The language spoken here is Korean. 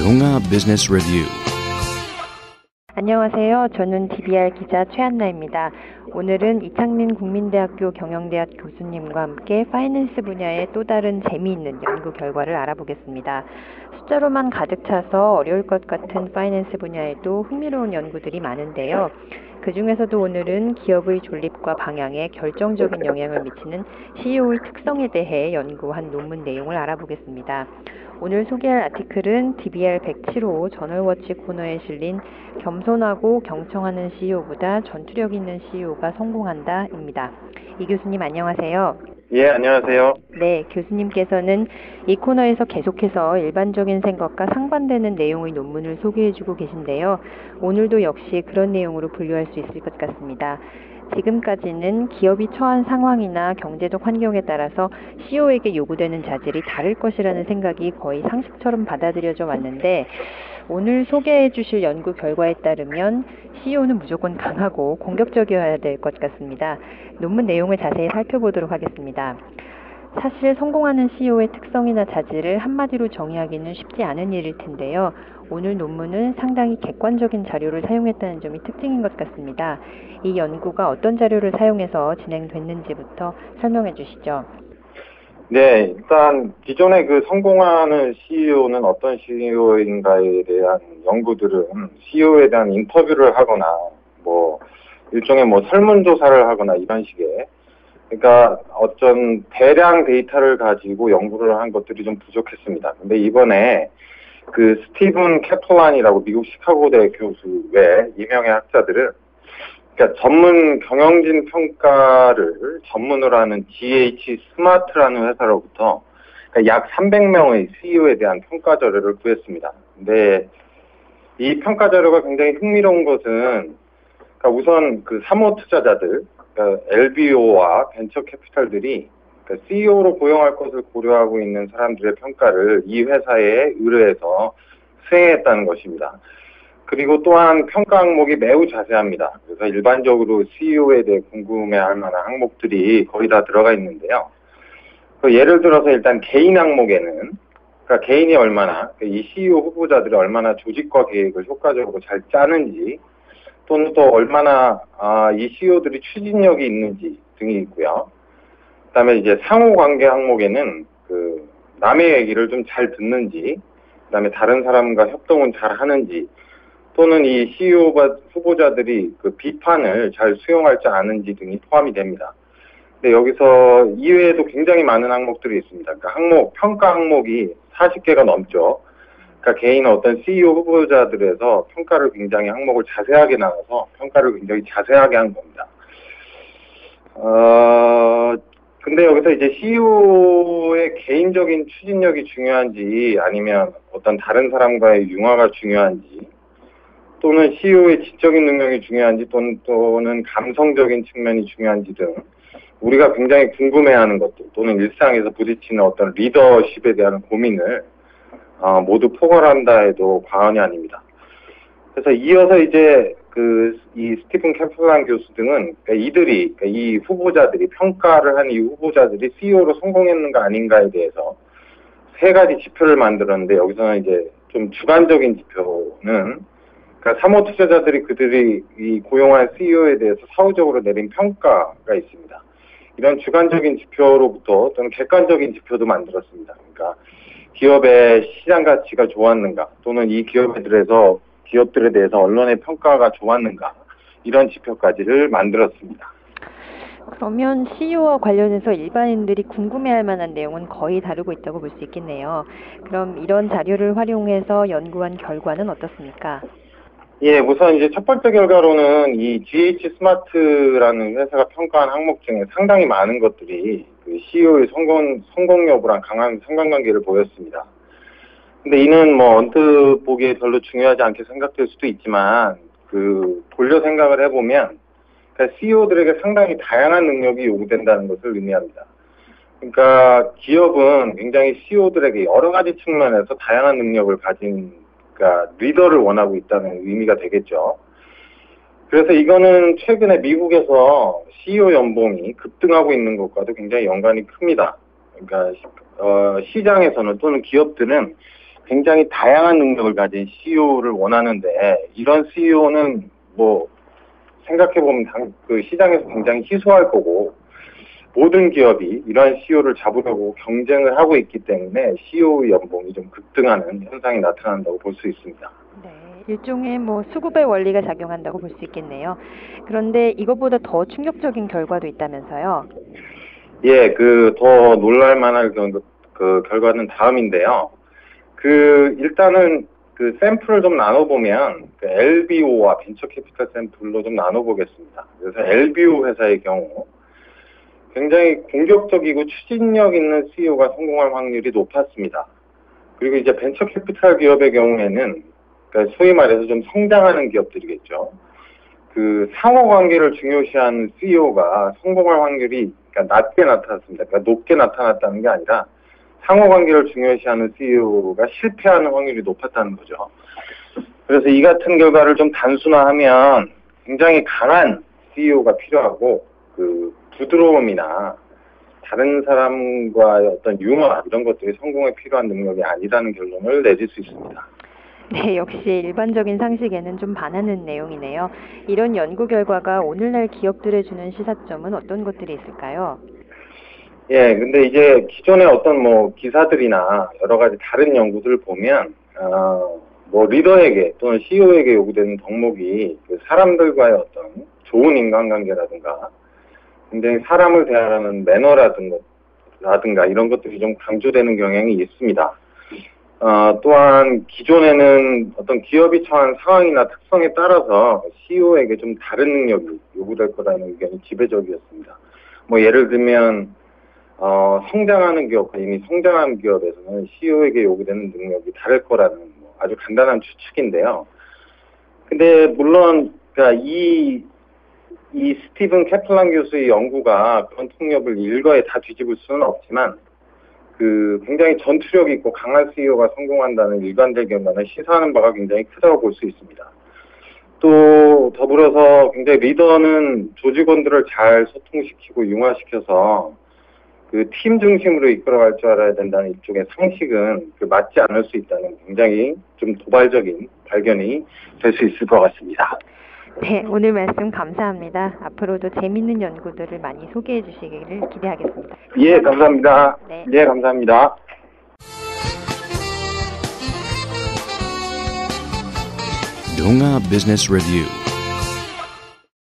Dongha Business Review. 안녕하세요. 저는 DBR 기자 최한나입니다. 오늘은 이창민 국민대학교 경영대학 교수님과 함께 파이낸스 분야의 또 다른 재미있는 연구 결과를 알아보겠습니다. 숫자로만 가득 차서 어려울 것 같은 파이낸스 분야에도 흥미로운 연구들이 많은데요. 그 중에서도 오늘은 기업의 존립과 방향에 결정적인 영향을 미치는 CEO의 특성에 대해 연구한 논문 내용을 알아보겠습니다. 오늘 소개할 아티클은 DBR 107호 저널워치 코너에 실린 겸손하고 경청하는 CEO보다 전투력 있는 CEO가 성공한다입니다. 이 교수님 안녕하세요. 예, 안녕하세요. 네, 교수님께서는 이 코너에서 계속해서 일반적인 생각과 상반되는 내용의 논문을 소개해주고 계신데요. 오늘도 역시 그런 내용으로 분류할 수 있을 것 같습니다. 지금까지는 기업이 처한 상황이나 경제적 환경에 따라서 CEO에게 요구되는 자질이 다를 것이라는 생각이 거의 상식처럼 받아들여져 왔는데 오늘 소개해 주실 연구 결과에 따르면 CEO는 무조건 강하고 공격적이어야 될 것 같습니다. 논문 내용을 자세히 살펴보도록 하겠습니다. 사실 성공하는 CEO의 특성이나 자질을 한마디로 정의하기는 쉽지 않은 일일 텐데요. 오늘 논문은 상당히 객관적인 자료를 사용했다는 점이 특징인 것 같습니다. 이 연구가 어떤 자료를 사용해서 진행됐는지부터 설명해 주시죠. 네, 일단 기존에 그 성공하는 CEO는 어떤 CEO인가에 대한 연구들은 CEO에 대한 인터뷰를 하거나 뭐 일종의 뭐 설문조사를 하거나 이런 식의 그러니까 어떤 대량 데이터를 가지고 연구를 한 것들이 좀 부족했습니다. 근데 이번에 그 스티븐 캐플란이라고 미국 시카고대 교수 외 이명의 학자들은 그러니까 전문 경영진 평가를 전문으로 하는 GH 스마트라는 회사로부터 그러니까 약 300명의 CEO에 대한 평가 자료를 구했습니다. 근데 이 평가 자료가 굉장히 흥미로운 것은 그러니까 우선 그 사모 투자자들, 그러니까 LBO와 벤처 캐피탈들이 그러니까 CEO로 고용할 것을 고려하고 있는 사람들의 평가를 이 회사에 의뢰해서 수행했다는 것입니다. 그리고 또한 평가 항목이 매우 자세합니다. 그래서 일반적으로 CEO에 대해 궁금해할 만한 항목들이 거의 다 들어가 있는데요. 예를 들어서 일단 개인 항목에는 그러니까 개인이 얼마나 이 CEO 후보자들이 얼마나 조직과 계획을 효과적으로 잘 짜는지 또는 또 얼마나 이 CEO들이 추진력이 있는지 등이 있고요. 그다음에 이제 상호관계 항목에는 그 남의 얘기를 좀 잘 듣는지, 그다음에 다른 사람과 협동은 잘 하는지, 또는 이 CEO 후보자들이 그 비판을 잘 수용할지 아는지 등이 포함이 됩니다. 근데 여기서 이외에도 굉장히 많은 항목들이 있습니다. 그러니까 평가 항목이 40개가 넘죠. 그러니까 개인 어떤 CEO 후보자들에서 평가를 굉장히 항목을 자세하게 나눠서 평가를 굉장히 자세하게 한 겁니다. 근데 여기서 이제 CEO의 개인적인 추진력이 중요한지 아니면 어떤 다른 사람과의 융화가 중요한지 또는 CEO의 지적인 능력이 중요한지 또는 감성적인 측면이 중요한지 등 우리가 굉장히 궁금해하는 것들 또는 일상에서 부딪히는 어떤 리더십에 대한 고민을 모두 포괄한다 해도 과언이 아닙니다. 그래서 이어서 이제 이 스티븐 캐플란 교수 등은 그러니까 이 후보자들이 평가를 한 이 후보자들이 CEO로 성공했는가 아닌가에 대해서 세 가지 지표를 만들었는데 여기서는 이제 좀 주관적인 지표는 그러니까 사모 투자자들이 그들이 이 고용한 CEO에 대해서 사후적으로 내린 평가가 있습니다. 이런 주관적인 지표로부터 또는 객관적인 지표도 만들었습니다. 그러니까 기업의 시장 가치가 좋았는가 또는 이 기업들에 대해서 언론의 평가가 좋았는가 이런 지표까지를 만들었습니다. 그러면 CEO와 관련해서 일반인들이 궁금해할 만한 내용은 거의 다루고 있다고 볼 수 있겠네요. 그럼 이런 자료를 활용해서 연구한 결과는 어떻습니까? 예, 우선 이제 첫 번째 결과로는 이 GH 스마트라는 회사가 평가한 항목 중에 상당히 많은 것들이 그 CEO의 성공 여부랑 강한 상관관계를 보였습니다. 근데 이는 뭐 언뜻 보기에 별로 중요하지 않게 생각될 수도 있지만 돌려 생각을 해보면 그러니까 CEO들에게 상당히 다양한 능력이 요구된다는 것을 의미합니다. 그러니까 기업은 굉장히 CEO들에게 여러 가지 측면에서 다양한 능력을 가진 그러니까 리더를 원하고 있다는 의미가 되겠죠. 그래서 이거는 최근에 미국에서 CEO 연봉이 급등하고 있는 것과도 굉장히 연관이 큽니다. 그러니까 시장에서는 또는 기업들은 굉장히 다양한 능력을 가진 CEO를 원하는데 이런 CEO는 뭐 생각해보면 그 시장에서 굉장히 희소할 거고 모든 기업이 이러한 CEO를 잡으려고 경쟁을 하고 있기 때문에 CEO 연봉이 좀 급등하는 현상이 나타난다고 볼 수 있습니다. 네, 일종의 뭐 수급의 원리가 작용한다고 볼 수 있겠네요. 그런데 이것보다 더 충격적인 결과도 있다면서요? 예, 더 놀랄만한 그 결과는 다음인데요. 일단은 그 샘플을 좀 나눠보면 LBO와 벤처 캐피탈 샘플로 좀 나눠보겠습니다. 그래서 LBO 회사의 경우 굉장히 공격적이고 추진력 있는 CEO가 성공할 확률이 높았습니다. 그리고 이제 벤처 캐피탈 기업의 경우에는 그러니까 소위 말해서 좀 성장하는 기업들이겠죠. 그 상호 관계를 중요시하는 CEO가 성공할 확률이 그러니까 낮게 나타났습니다. 그러니까 높게 나타났다는 게 아니라 상호 관계를 중요시하는 CEO가 실패하는 확률이 높았다는 거죠. 그래서 이 같은 결과를 좀 단순화하면 굉장히 강한 CEO가 필요하고 그 부드러움이나 다른 사람과의 어떤 유머 이런 것들이 성공에 필요한 능력이 아니라는 결론을 내릴 수 있습니다. 네, 역시 일반적인 상식에는 좀 반하는 내용이네요. 이런 연구 결과가 오늘날 기업들에 주는 시사점은 어떤 것들이 있을까요? 예, 근데 이제 기존의 어떤 뭐 기사들이나 여러 가지 다른 연구들을 보면, 뭐 리더에게 또는 CEO에게 요구되는 덕목이 그 사람들과의 어떤 좋은 인간관계라든가, 굉장히 사람을 대하는 매너라든가 이런 것들이 좀 강조되는 경향이 있습니다. 또한 기존에는 어떤 기업이 처한 상황이나 특성에 따라서 CEO에게 좀 다른 능력이 요구될 거라는 의견이 지배적이었습니다. 뭐 예를 들면 성장하는 기업과 이미 성장한 기업에서는 CEO에게 요구되는 능력이 다를 거라는 뭐 아주 간단한 추측인데요. 근데 물론 그러니까 이 스티븐 캐플란 교수의 연구가 그런 통념을 일거에 다 뒤집을 수는 없지만 굉장히 전투력 있고 강한 CEO가 성공한다는 일관된 결과는 시사하는 바가 굉장히 크다고 볼 수 있습니다. 또 더불어서 굉장히 리더는 조직원들을 잘 소통시키고 융화시켜서 그 팀 중심으로 이끌어갈 줄 알아야 된다는 일종의 상식은 맞지 않을 수 있다는 굉장히 좀 도발적인 발견이 될 수 있을 것 같습니다. 네, 오늘 말씀 감사합니다. 앞으로도 재밌는 연구들을 많이 소개해 주시기를 기대하겠습니다. 예, 감사합니다. 네. 예, 감사합니다. Dongha Business Review.